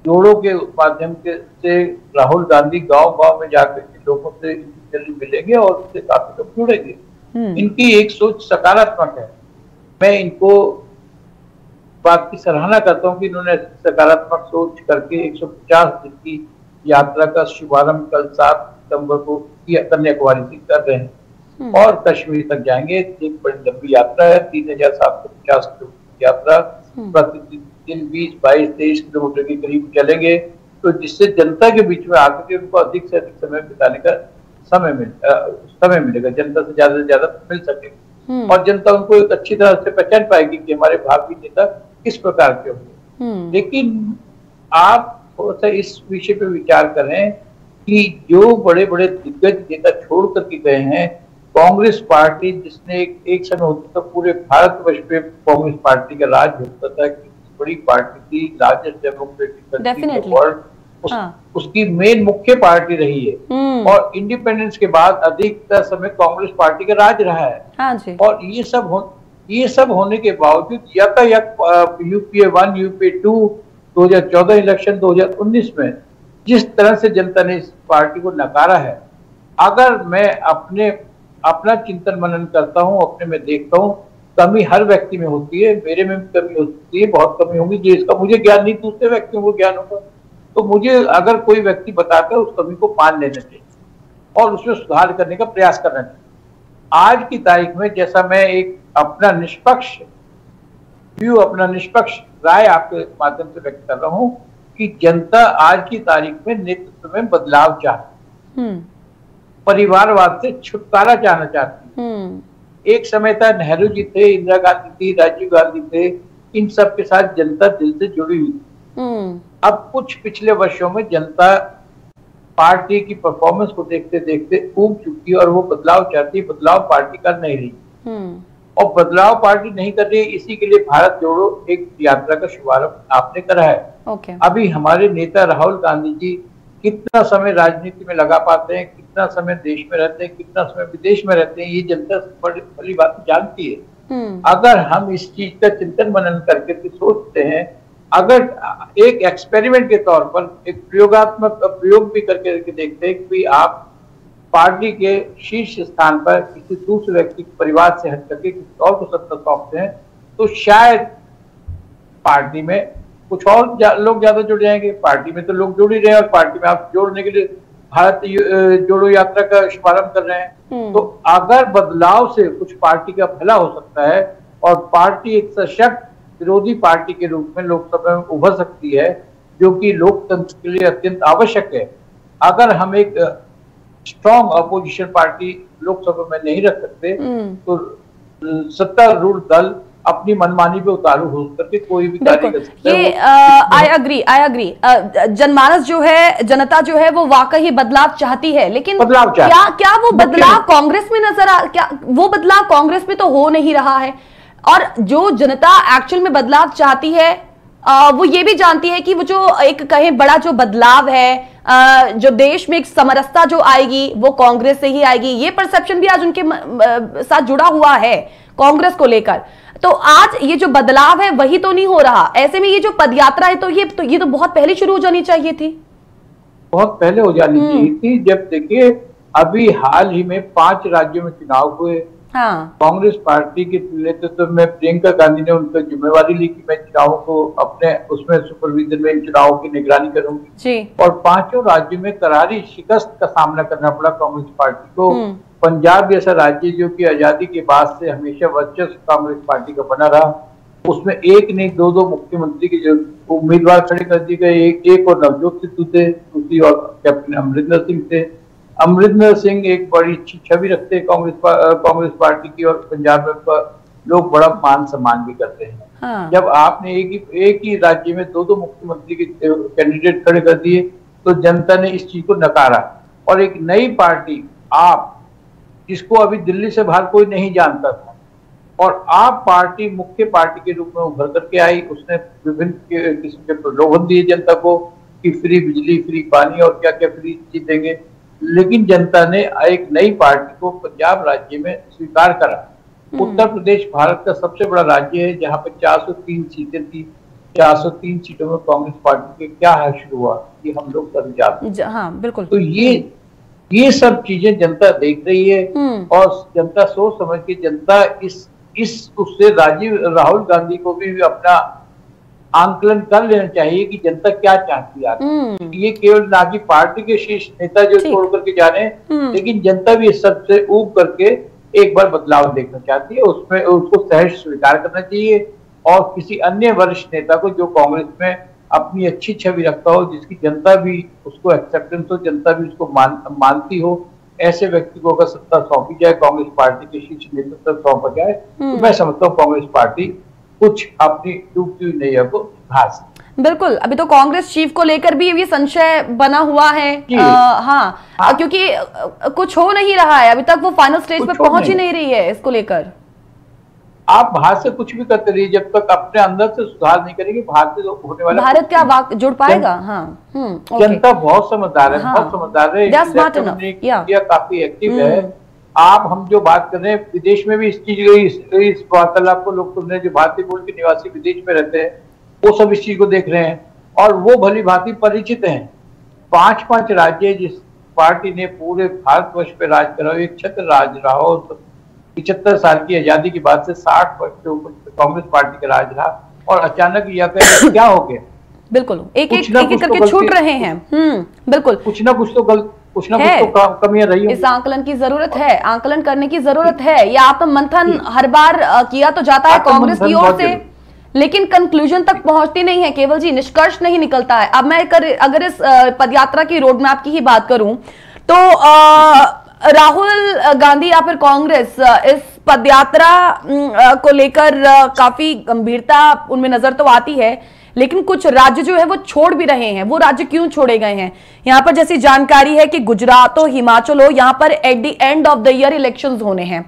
S3: जोड़ो के माध्यम से राहुल गांधी गांव-गांव में जाकर के लोगों से मिलेंगे और उससे काफी लोग जुड़ेंगे। इनकी एक सोच सकारात्मक है। मैं इनको बात की सराहना करता हूं कि इन्होंने सकारात्मक सोच करके 150 दिन की यात्रा का शुभारंभ कल 7 सितंबर को कन्याकुमारी से कर रहे हैं और कश्मीर तक जाएंगे। एक बड़ी लंबी यात्रा है, 3750 किलोमीटर की यात्रा, प्रतिदिन 20-22-23 किलोमीटर के करीब चलेंगे, तो जिससे जनता के बीच में आकर के उनको अधिक से अधिक समय बिताने का समय मिलेगा, जनता से ज्यादा मिल सकेगा और जनता उनको एक अच्छी तरह से पहचान पाएगी कि हमारे भावी नेता किस प्रकार के होंगे। लेकिन आप थोड़ा सा इस विषय पे विचार करें कि जो बड़े बड़े दिग्गज नेता छोड़ करके गए हैं, कांग्रेस पार्टी जिसने एक समय होता था पूरे भारतवर्ष पे कांग्रेस पार्टी का राज होता था, बड़ी पार्टी थी, largest democratic country in the world, उसकी मेन मुख्य पार्टी रही है और इंडिपेंडेंस के बाद अधिकतर समय कांग्रेस पार्टी का राज रहा है।
S1: हाँ जी।
S3: और ये सब होने के बावजूद यातायात यूपीए 1 यूपीए 2 2014 इलेक्शन 2019 में जिस तरह से जनता ने इस पार्टी को नकारा है, अगर मैं अपना चिंतन मनन करता हूँ, अपने में देखता हूँ, कमी हर व्यक्ति में होती है, मेरे में भी कमी होती है, बहुत कमी होगी जिसका मुझे ज्ञान नहीं, दूसरे व्यक्तियों को ज्ञान होगा। तो मुझे अगर कोई व्यक्ति बताता है उस कमी को मान लेना चाहिए और उसमें सुधार करने का प्रयास करना चाहिए। आज की तारीख में जैसा मैं एक अपना निष्पक्ष राय आपके माध्यम से व्यक्त कर रहा हूं कि जनता आज की तारीख में नेतृत्व में बदलाव चाहती है, परिवारवाद से छुटकारा चाहना चाहती है। एक समय था नेहरू जी थे, इंदिरा गांधी थी, राजीव गांधी थे, इन सब के साथ जनता दिल से जुड़ी हुई थी। अब कुछ पिछले वर्षों में जनता पार्टी की परफॉर्मेंस को देखते देखते ऊब चुकी है और वो बदलाव चाहती है, बदलाव पार्टी कर नहीं रही और बदलाव पार्टी नहीं कर रही। इसी के लिए भारत जोड़ो एक यात्रा का शुभारंभ आपने करा है। अभी हमारे नेता राहुल गांधी जी कितना समय राजनीति में लगा पाते हैं, कितना समय देश में रहते हैं, कितना समय विदेश में रहते हैं, ये जनता बड़ी बात जानती है। अगर हम इस चीज का चिंतन मनन करके सोचते हैं, अगर एक एक्सपेरिमेंट के तौर पर एक प्रयोगात्मक प्रयोग भी करके देखते हैं कि आप पार्टी के शीर्ष स्थान पर किसी दूसरे व्यक्ति के परिवार से हट करके किसी और को सत्ता सौंपते हैं, तो शायद पार्टी में कुछ और लोग ज्यादा जुड़ जाएंगे। पार्टी में तो लोग जुड़ ही रहे हैं और पार्टी में आप जोड़ने के लिए भारत जोड़ो यात्रा का शुभारंभ कर रहे हैं। तो अगर बदलाव से कुछ पार्टी का भला हो सकता है और पार्टी एक सशक्त विरोधी पार्टी के रूप में लोकसभा में उभर सकती है, जो कि लोकतंत्र के लिए अत्यंत आवश्यक है। अगर हम एक स्ट्रॉन्ग अपोजिशन पार्टी लोकसभा में नहीं रख सकते तो सत्तारूढ़ दल अपनी मनमानी पे उतारू हो करके कोई भी कार्य कर सकता है।
S1: ये आई अग्री जनमानस जो है, जनता जो है वो वाकई बदलाव चाहती है, लेकिन क्या वो बदलाव कांग्रेस में क्या वो बदलाव कांग्रेस में तो हो नहीं रहा है। और जो जनता एक्चुअल में बदलाव चाहती है वो ये भी जानती है कि वो जो एक कहें बड़ा जो बदलाव है, जो देश में एक समरसता जो आएगी वो कांग्रेस से ही आएगी। ये परसेप्शन भी आज उनके साथ जुड़ा हुआ है कांग्रेस को लेकर। तो आज ये जो बदलाव है वही तो नहीं हो रहा। ऐसे में ये जो पदयात्रा है तो ये तो बहुत पहले शुरू हो जानी चाहिए थी,
S3: बहुत पहले हो जानी चाहिए थी। जब देखिए अभी हाल ही में 5 राज्यों में चुनाव हुए, कांग्रेस पार्टी के नेतृत्व में प्रियंका गांधी ने उनकी जिम्मेवारी ली कि मैं चुनावों को अपने उसमें सुपरविजन में चुनावों की निगरानी करूंगी और 5 राज्यों में करारी शिकस्त का सामना करना पड़ा कांग्रेस पार्टी को। पंजाब जैसा राज्य जो कि आजादी के बाद से हमेशा वर्चस्व कांग्रेस पार्टी का बना रहा, उसमें एक नहीं 2 मुख्यमंत्री के जो उम्मीदवार खड़े कर दिए गए, एक और नवजोत सिद्धू थे, दूसरी और कैप्टन अमरिंदर सिंह थे। अमरिंदर सिंह एक बड़ी अच्छी छवि रखते हैं कांग्रेस पार्टी की और पंजाब में लोग बड़ा मान सम्मान भी करते हैं। जब आपने एक ही राज्य में 2 मुख्यमंत्री के कैंडिडेट खड़े कर दिए तो जनता ने इस चीज को नकारा और एक नई पार्टी आप, जिसको अभी दिल्ली से बाहर कोई नहीं जानता था, और आप पार्टी मुख्य पार्टी के रूप में उभर करके आई। उसने विभिन्न किस्म के प्रलोभन दिए जनता को कि फ्री बिजली, फ्री पानी और क्या क्या फ्री चीज देंगे, लेकिन जनता ने एक नई पार्टी को पंजाब राज्य में स्वीकार करा। उत्तर प्रदेश भारत का सबसे बड़ा राज्य है जहां पर 403 सीटें थी। 403 सीटों में कांग्रेस पार्टी के क्या हासिल हुआ ये हम लोग सभी जानते हैं।
S1: हाँ, बिल्कुल।
S3: तो ये सब चीजें जनता देख रही है और जनता सोच समझ के जनता उससे राहुल गांधी को भी अपना आंकलन कर लेना चाहिए कि जनता क्या चाहती है। ये केवल ना कि पार्टी के शीर्ष नेता जो छोड़ करके जा रहे हैं, लेकिन जनता भी इस सबसे ऊब करके एक बार बदलाव देखना चाहती है। उसमें उसको सहज स्वीकार करना चाहिए और किसी अन्य वरिष्ठ नेता को जो कांग्रेस में अपनी अच्छी छवि रखता हो, जिसकी जनता भी उसको एक्सेप्टेंस हो, जनता भी उसको मानती हो, ऐसे व्यक्ति को अगर सत्ता सौंपी जाए, कांग्रेस पार्टी के शीर्ष नेतृत्व सौंपा जाए, तो मैं समझता हूँ कांग्रेस पार्टी कुछ अपनी डूबती हुई नैया को सुधार सकती।
S1: बिल्कुल। अभी तो कांग्रेस चीफ को लेकर भी ये संशय बना हुआ है। क्योंकि कुछ हो नहीं रहा है अभी तक, वो फाइनल स्टेज पे पहुंच ही नहीं रही है इसको लेकर।
S3: आप बाहर से कुछ भी करते रहिए, जब तक अपने अंदर से सुधार नहीं करेंगे बाहर से होने वाला
S1: भारत क्या वाक जुड़ पाएगा। हाँ,
S3: जनता बहुत समझदार है, बहुत समझदार है, मीडिया काफी एक्टिव है। आप हम जो बात कर रहे हैं, विदेश में भी इस चीज इस वार्तालाप को लोग सुन रहे हैं, जो भारतीय मूल के निवासी विदेश में रहते हैं वो सब इस चीज को देख रहे हैं और वो भली भांति परिचित हैं। 5 राज्य जिस पार्टी ने पूरे भारतवर्ष पे राज करा, एक छत्र राज रहा हो, 75 साल की आजादी के बाद से 60 वर्ष के ऊपर कांग्रेस पार्टी का राज रहा और अचानक यह क्या हो गया।
S1: बिल्कुल एक करके छूट रहे हैं। बिल्कुल
S3: कुछ ना कुछ तो कमियां रही।
S1: इस आंकलन की जरूरत है, आंकलन करने की जरूरत है। या आत्ममंथन हर बार किया तो जाता है कांग्रेस की ओर से, लेकिन कंक्लूजन तक पहुंचती नहीं है केवल जी, निष्कर्ष नहीं निकलता है। अब मैं अगर इस पदयात्रा की रोड मैप की ही बात करूं तो राहुल गांधी या फिर कांग्रेस इस पदयात्रा को लेकर काफी गंभीरता उनमें नजर तो आती है, लेकिन कुछ राज्य जो है वो छोड़ भी रहे हैं। वो राज्य क्यों छोड़े गए हैं? यहाँ पर जैसी जानकारी है कि गुजरात हो, हिमाचल हो, यहाँ पर at the end of the year elections होने हैं,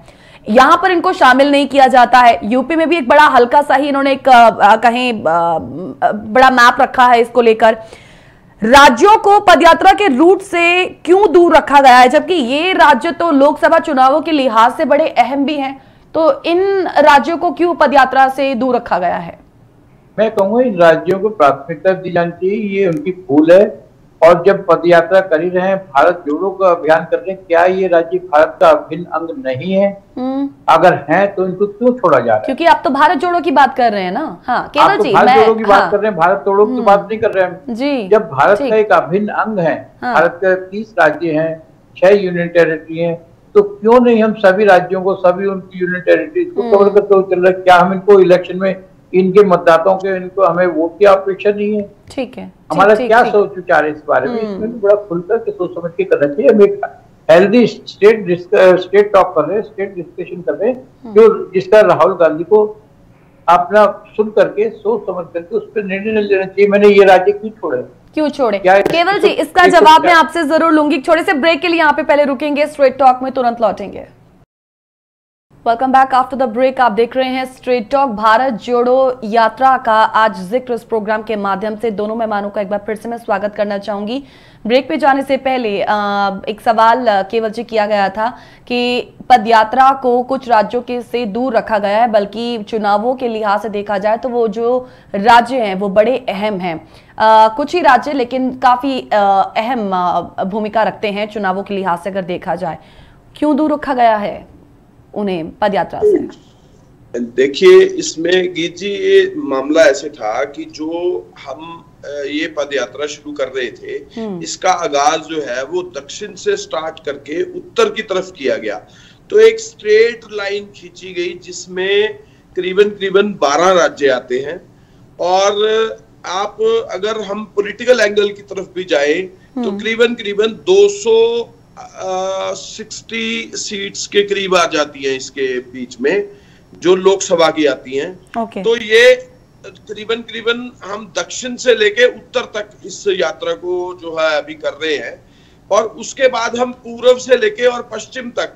S1: यहाँ पर इनको शामिल नहीं किया जाता है। यूपी में भी एक बड़ा हल्का सा ही इन्होंने एक कहीं बड़ा मैप रखा है इसको लेकर। राज्यों को पदयात्रा के रूट से क्यों दूर रखा गया है, जबकि ये राज्य तो लोकसभा चुनावों के लिहाज से बड़े अहम भी हैं? तो इन राज्यों को क्यों पदयात्रा से दूर रखा गया है?
S3: मैं कहूंगा इन राज्यों को प्राथमिकता दी जानी चाहिए, ये उनकी भूल है। और जब पदयात्रा कर ही रहे हैं, भारत जोड़ो का अभियान कर रहे हैं, क्या ये राज्य भारत का अभिन्न अंग नहीं है? अगर है तो इनको क्यों छोड़ा जा रहा है?
S1: क्योंकि आप तो भारत जोड़ो की बात कर रहे हैं ना। हाँ केवल जी,
S3: भारत जोड़ो की बात कर रहे हैं, भारत तोड़ो की बात नहीं कर रहे हैं
S1: जी।
S3: जब भारत का एक अभिन्न अंग है, भारत के 30 राज्य हैं, 6 यूनियन टेरिटरी हैं, तो क्यों नहीं हम सभी राज्यों को, सभी उनकी यूनियन टेरिटरीज को कवर करते हुए चल रहे? क्या हम इनको इलेक्शन में इनके मतदाताओं के इनको हमें वोट की अपेक्षा नहीं है?
S1: ठीक है,
S3: हमारा क्या सोच विचार है इस बारे में? इसमें भी बड़ा खुलकर के सोच समझ के करना चाहिए। हम एक हेल्दी स्टेट टॉक कर रहे हैं, स्टेट डिस्कशन कर रहे हैं, जो जिसका राहुल गांधी को अपना सुन करके सोच समझ करके उस पर निर्णय लेना चाहिए। मैंने ये राज्य क्यों छोड़े?
S1: केवल जी इसका जवाब मैं आपसे जरूर लूंगी। छोटे से ब्रेक के लिए यहाँ पे पहले रुकेंगे, स्ट्रेट टॉक में तुरंत लौटेंगे। Welcome back after the break. आप देख रहे हैं स्ट्रेट टॉक। भारत जोड़ो यात्रा का आज जिक्र इस प्रोग्राम के माध्यम से दोनों मेहमानों का एक बार फिर से मैं स्वागत करना चाहूंगी। ब्रेक पे जाने से पहले एक सवाल केवल जी किया गया था कि पदयात्रा को कुछ राज्यों के से दूर रखा गया है, बल्कि चुनावों के लिहाज से देखा जाए तो वो जो राज्य हैं वो बड़े अहम हैं। कुछ ही राज्य लेकिन काफी अहम भूमिका रखते हैं चुनावों के लिहाज से अगर देखा जाए। क्यों दूर रखा गया है उन्हें पदयात्रा से?
S2: देखिए इसमें गीत जी ये मामला ऐसे था कि जो हम ये पदयात्रा शुरू कर रहे थे, इसका आगाज जो है वो दक्षिण से स्टार्ट करके उत्तर की तरफ किया गया। तो एक स्ट्रेट लाइन खींची गई जिसमें करीबन 12 राज्य आते हैं। और आप अगर हम पॉलिटिकल एंगल की तरफ भी जाए तो करीबन 260 सीट्स के करीब आ जाती हैं इसके बीच में, जो लोकसभा की आती हैं। तो ये करीबन हम दक्षिण से लेके उत्तर तक इस यात्रा को जो है अभी कर रहे हैं, और उसके बाद हम पूर्व से लेके और पश्चिम तक,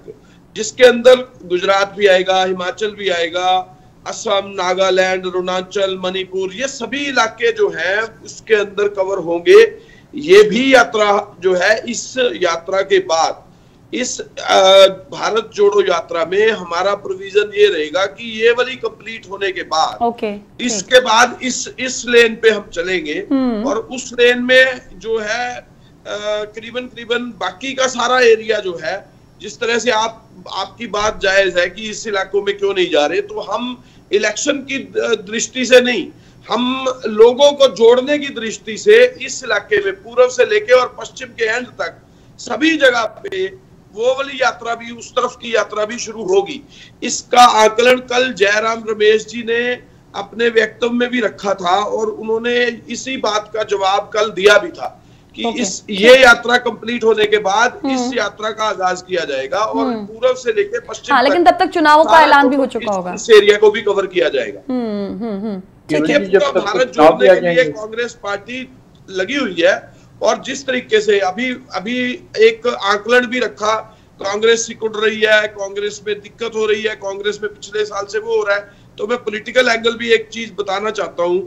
S2: जिसके अंदर गुजरात भी आएगा, हिमाचल भी आएगा, असम, नागालैंड, अरुणाचल, मणिपुर, ये सभी इलाके जो हैं उसके अंदर कवर होंगे। ये भी यात्रा जो है, इस यात्रा के बाद इस भारत जोड़ो यात्रा में हमारा प्रोविजन ये रहेगा कि ये वाली कंप्लीट होने के बाद इसके बाद इस लेन पे हम चलेंगे, और उस लेन में जो है करीबन बाकी का सारा एरिया जो है, जिस तरह से आपकी बात जायज है कि इस इलाकों में क्यों नहीं जा रहे, तो हम इलेक्शन की दृष्टि से नहीं, हम लोगों को जोड़ने की दृष्टि से इस इलाके में पूर्व से लेके और पश्चिम के एंड तक सभी जगह पे वो वाली यात्रा भी, उस तरफ की यात्रा भी शुरू होगी। इसका आकलन कल जयराम रमेश जी ने अपने वक्तव्य में भी रखा था, और उन्होंने इसी बात का जवाब कल दिया भी था कि ये यात्रा कंप्लीट होने के बाद इस यात्रा का आगाज किया जाएगा और पूर्व से लेकर पश्चिम तक,
S1: लेकिन तब तक चुनावों का ऐलान भी हो चुका होगा,
S2: इस एरिया को भी कवर किया जाएगा। पूरा भारत जोड़ने के लिए कांग्रेस पार्टी लगी हुई है, और जिस तरीके से अभी एक आकलन भी रखा कांग्रेस सिकुड़ रही है, कांग्रेस में दिक्कत हो रही है, कांग्रेस में पिछले साल से वो हो रहा है। तो मैं पॉलिटिकल एंगल भी एक चीज बताना चाहता हूं।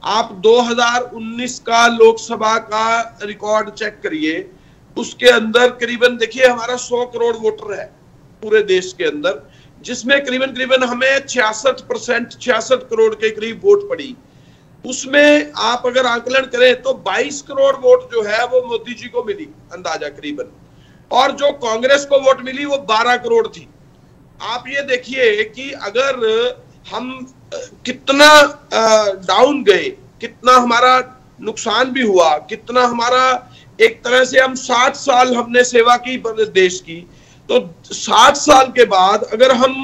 S2: आप 2019 का लोकसभा का रिकॉर्ड चेक करिए, उसके अंदर करीबन देखिए हमारा 100 करोड़ वोटर है पूरे देश के अंदर, जिसमें करीबन हमें 66 करोड़ के करीब वोट पड़ी। उसमें आप अगर आकलन करें तो 22 करोड़ वोट जो है वो मोदी जी को मिली अंदाजा करीबन, और जो कांग्रेस को वोट मिली वो 12 करोड़ थी। आप ये देखिए कि अगर हम कितना डाउन गए, कितना हमारा नुकसान भी हुआ, कितना हमारा एक तरह से हम 60 साल हमने सेवा की देश की, तो 60 साल के बाद अगर हम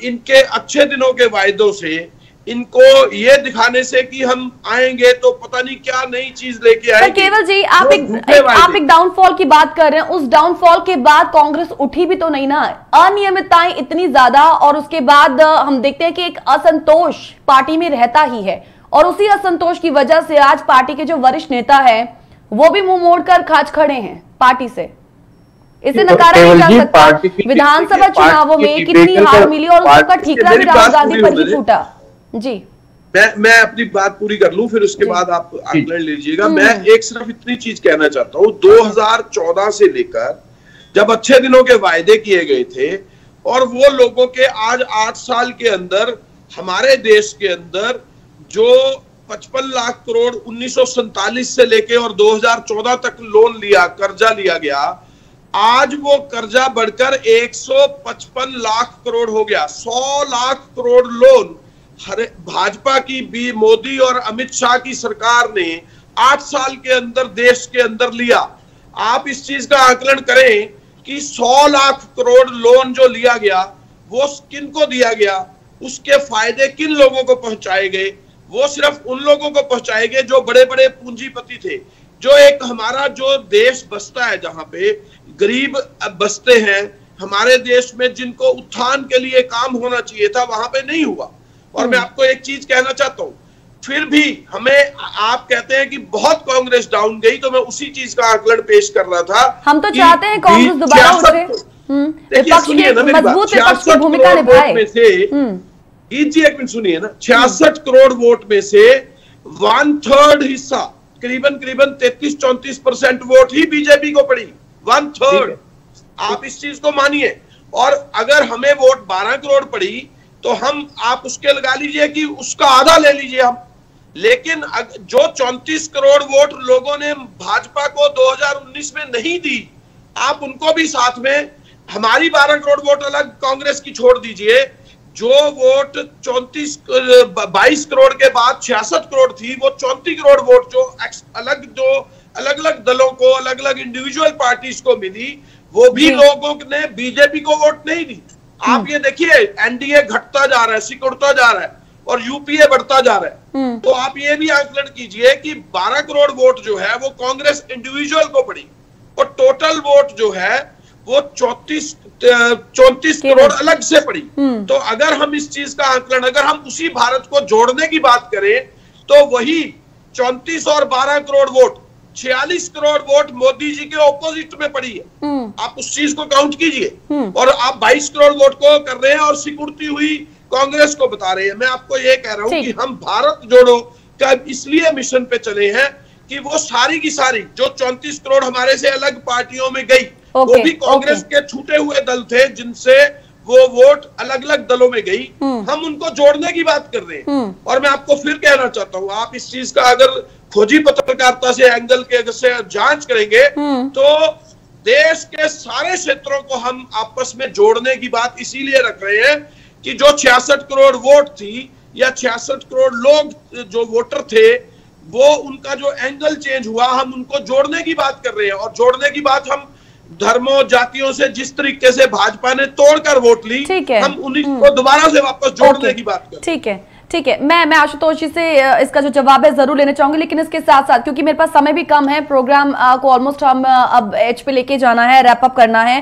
S2: इनके अच्छे दिनों के वायदों से, इनको ये दिखाने से कि हम आएंगे तो पता नहीं क्या नई चीज लेके आएंगे।
S1: केवल जी आप एक डाउनफॉल की बात कर रहे हैं, उस डाउनफॉल के बाद कांग्रेस उठी भी तो नहीं ना, अनियमितताएं इतनी ज्यादा, और उसके बाद हम देखते हैं कि एक असंतोष पार्टी में रहता ही है, और उसी असंतोष की वजह से आज पार्टी के जो वरिष्ठ नेता है वो भी मुंह मोड़कर खाज खड़े हैं पार्टी से। इसे नकारा नहीं जा सकता। विधानसभा चुनावों में कितनी हार मिली और उसका ठीकरा भी राहुल गांधी पर ही फूटा। जी
S2: मैं अपनी बात पूरी कर लूं, फिर उसके बाद आप आकलन लीजिएगा। मैं एक सिर्फ इतनी चीज कहना चाहता हूं, 2014 से लेकर जब अच्छे दिनों के वायदे किए गए थे, और वो लोगों के आज 8 साल के अंदर हमारे देश के अंदर जो 55 लाख करोड़ 1947 से लेके और 2014 तक लोन लिया, कर्जा लिया गया, आज वो कर्जा बढ़कर 155 लाख करोड़ हो गया। 100 लाख करोड़ लोन भाजपा की भी मोदी और अमित शाह की सरकार ने 8 साल के अंदर देश के अंदर लिया। आप इस चीज का आकलन करें कि 100 लाख करोड़ लोन जो लिया गया वो किन को दिया गया, उसके फायदे किन लोगों को पहुंचाए गए? वो सिर्फ उन लोगों को पहुंचाए गए जो बड़े बड़े पूंजीपति थे। जो एक हमारा जो देश बसता है, जहां पे गरीब बसते हैं हमारे देश में, जिनको उत्थान के लिए काम होना चाहिए था, वहां पे नहीं हुआ। और मैं आपको एक चीज कहना चाहता हूं, फिर भी हमें, आप कहते हैं कि बहुत कांग्रेस डाउन गई, तो मैं उसी चीज का आकलन पेश कर रहा था।
S1: हम तो चाहते हैं कांग्रेस दोबारा उठे, विपक्ष की मजबूत विपक्ष की भूमिका निभाए।
S2: एक मिनट सुनिए ना, 66 करोड़ वोट में से 1/3 हिस्सा, करीबन 33-34% वोट ही बीजेपी को पड़ी। 1/3, आप इस चीज को मानिए। और अगर हमें वोट 12 करोड़ पड़ी तो हम, आप उसके लगा लीजिए कि उसका आधा ले लीजिए हम, लेकिन जो 34 करोड़ वोट लोगों ने भाजपा को 2019 में नहीं दी, आप उनको भी साथ में, हमारी 12 करोड़ वोट अलग कांग्रेस की छोड़ दीजिए, जो वोट 22 करोड़ के बाद 66 करोड़ थी, वो 34 करोड़ वोट जो अलग अलग दलों को, अलग अलग इंडिविजुअल पार्टीज को मिली, वो भी लोगों ने बीजेपी को वोट नहीं दी। आप ये देखिए, एनडीए घटता जा रहा है, सिकुड़ता जा रहा है, और यूपीए बढ़ता जा रहा है। तो आप ये भी आकलन कीजिए कि 12 करोड़ वोट जो है वो कांग्रेस इंडिविजुअल को पड़ी, और टोटल वोट जो है वो 34 करोड़ अलग से पड़ी। तो अगर हम इस चीज का आकलन, अगर हम उसी भारत को जोड़ने की बात करें, तो वही 34 और 12 करोड़ वोट, 46 करोड़ वोट मोदी जी के ऑपोजिट में पड़ी है। आप उस चीज को काउंट कीजिए, और आप 22 करोड़ वोट को कर रहे हैं और सिकुड़ती हुई कांग्रेस को बता रहे हैं। मैं आपको ये कह रहा हूं कि हम भारत जोड़ो का इसलिए मिशन पे चले हैं कि वो सारी की सारी जो 34 करोड़ हमारे से अलग पार्टियों में गई, वो भी कांग्रेस के छूटे हुए दल थे, जिनसे वो वोट अलग अलग दलों में गई। हम उनको जोड़ने की बात कर रहे हैं। और मैं आपको फिर कहना चाहता हूं, आप इस चीज का अगर खोजी पत्रकारिता से एंगल के से जांच करेंगे, तो देश के सारे क्षेत्रों को हम आपस में जोड़ने की बात इसीलिए रख रहे हैं कि जो 66 करोड़ वोट थी, या 66 करोड़ लोग जो वोटर थे, वो उनका जो एंगल चेंज हुआ, हम उनको जोड़ने की बात कर रहे हैं। और जोड़ने की बात हम धर्मों, जातियों से जिस तरीके से भाजपा ने तोड़कर वोट ली, हम उन्हीं को दोबारा से वापस जोड़ने की बात कर रहे हैं।
S1: ठीक है, मैं आशुतोष जी से इसका जो जवाब है जरूर लेना चाहूंगी, लेकिन इसके साथ साथ, क्योंकि मेरे पास समय भी कम है, प्रोग्राम को ऑलमोस्ट हम अब एज पे लेके जाना है, रैप अप करना है।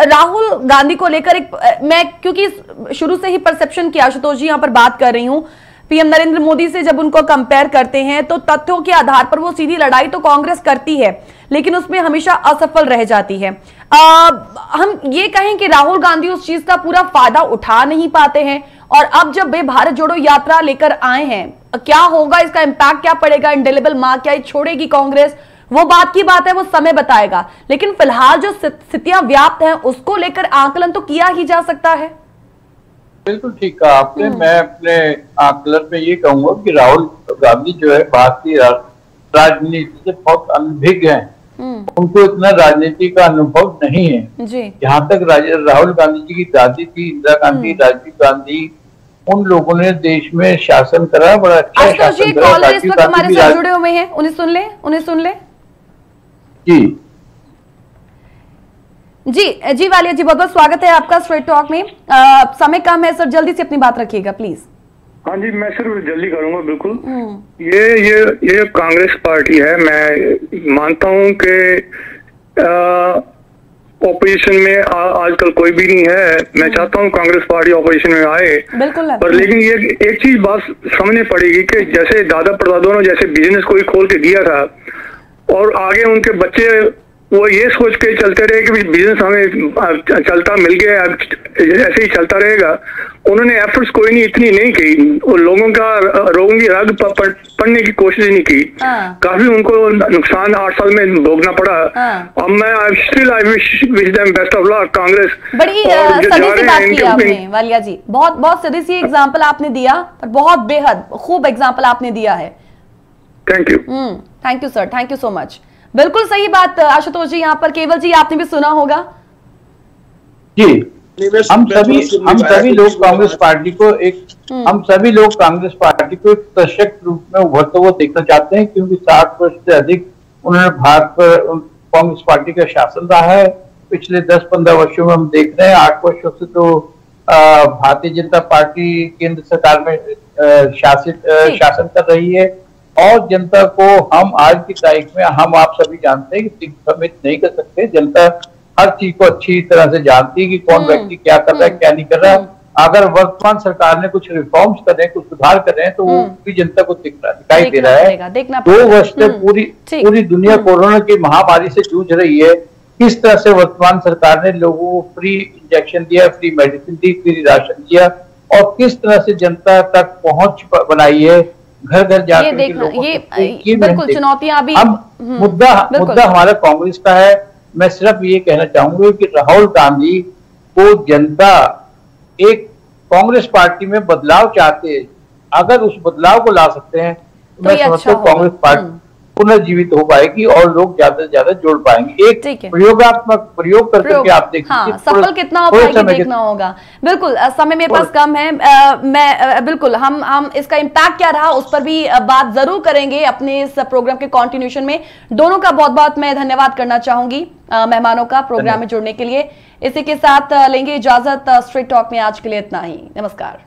S1: राहुल गांधी को लेकर मैं क्योंकि शुरू से ही परसेप्शन की आशुतोष जी यहाँ पर बात कर रही हूँ, पीएम नरेंद्र मोदी से जब उनको कंपेयर करते हैं तो तथ्यों के आधार पर वो सीधी लड़ाई तो कांग्रेस करती है, लेकिन उसमें हमेशा असफल रह जाती है। हम ये कहें कि राहुल गांधी उस चीज का पूरा फायदा उठा नहीं पाते हैं, और अब जब वे भारत जोड़ो यात्रा लेकर आए हैं, क्या होगा, इसका इंपैक्ट क्या पड़ेगा, इंडेलिबल मार्क क्या छोड़ेगी कांग्रेस, वो बात की बात है, वो समय बताएगा। लेकिन फिलहाल जो स्थितियां व्याप्त हैं उसको लेकर आकलन तो किया ही जा सकता है।
S3: बिल्कुल ठीक कहा आपने। मैं अपने आकलन में ये कहूंगा कि राहुल गांधी जो है भारतीय राजनीति से बहुत अनभिज्ञ हैं। उनको इतना राजनीति का अनुभव नहीं है जी। जहाँ तक राहुल गांधी जी की दादी थी इंदिरा गांधी, राजीव गांधी, उन लोगों ने देश में शासन करा, बड़ा अच्छा शासन करा।
S1: कॉलर इस वक्त हमारे साथ जुड़े हुए हैं, उन्हें सुन ले
S3: जी
S1: जी वालिया जी, बहुत बहुत स्वागत है आपका स्ट्रेट टॉक में। समय कम है सर, जल्दी से अपनी बात रखिएगा प्लीज।
S4: हाँ जी, मैं सिर्फ जल्दी करूंगा बिल्कुल। ये कांग्रेस पार्टी है। मैं मानता हूं कि ऑपोजिशन में आजकल कोई भी नहीं है। मैं चाहता हूं कांग्रेस पार्टी ऑपोजिशन में आए,
S1: बिल्कुल है।
S4: पर लेकिन ये एक चीज बात समझनी पड़ेगी कि जैसे दादा परदादों ने जैसे बिजनेस कोई खोल के दिया था और आगे उनके बच्चे वो ये सोच के चलते रहे कि बिजनेस हमें चलता मिल गया, ऐसे ही चलता रहेगा। उन्होंने एफर्ट्स कोई नहीं इतनी नहीं की, और लोगों की रग पढ़ने की कोशिश नहीं की। काफी उनको नुकसान 8 साल में भोगना पड़ा। अब मैं I wish them best of luck Congress.
S1: बड़ी सदी सी बात की आपने वालिया जी, बहुत बहुत सदी सी एग्जांपल आपने दिया, पर बहुत बेहद खूब एग्जांपल आपने दिया है।
S4: Thank you
S1: sir, thank you so much. बिल्कुल सही बात आशुतोष जी। यहाँ पर केवल जी आपने भी सुना होगा
S3: जी। हम सभी लोग कांग्रेस पार्टी को एक सशक्त रूप में उभरते हुए देखना चाहते हैं, क्योंकि 60 वर्ष से अधिक उन्होंने भारत पर कांग्रेस पार्टी का शासन रहा है। पिछले 10-15 वर्षों में हम देख रहे हैं, 8 वर्षों से तो भारतीय जनता पार्टी केंद्र सरकार में शासन कर रही है, और जनता को हम आज की तारीख में हम आप सभी जानते हैं कि समित नहीं कर सकते। जनता हर चीज को अच्छी तरह से जानती है कि कौन व्यक्ति क्या कर रहा है, क्या नहीं कर रहा है। अगर वर्तमान सरकार ने कुछ रिफॉर्म्स कर रहे हैं, कुछ सुधार कर रहे हैं, तो वो भी जनता को दिखाई दे रहा है। 2 वर्ष से पूरी दुनिया कोरोना की महामारी से जूझ रही है। किस तरह से वर्तमान सरकार ने लोगों को फ्री इंजेक्शन दिया, फ्री मेडिसिन दी, फ्री राशन दिया, और किस तरह से जनता तक पहुंच बनाई है, घर घर जाकर
S1: ये बिल्कुल चुनौतियां अभी।
S3: मुद्दा हमारा कांग्रेस का है। मैं सिर्फ ये कहना चाहूंगा कि राहुल गांधी को जनता एक कांग्रेस पार्टी में बदलाव चाहते हैं। अगर उस बदलाव को ला सकते हैं तो मैं समझता हूँ कांग्रेस पार्टी पुनर्जीवित हो पाएगी और लोग ज्यादा से ज्यादा जुड़ पाएंगे। एक प्रयोगात्मक प्रयोग करके आप देखिए।
S1: हाँ, सफल कितना हो पाएगी देखना होगा। बिल्कुल, समय मेरे पास कम है। मैं बिल्कुल हम इसका इम्पैक्ट क्या रहा उस पर भी बात जरूर करेंगे अपने इस प्रोग्राम के कंटिन्यूशन में। दोनों का बहुत बहुत मैं धन्यवाद करना चाहूंगी मेहमानों का प्रोग्राम में जुड़ने के लिए। इसी के साथ लेंगे इजाजत। स्ट्रेट टॉक में आज के लिए इतना ही। नमस्कार।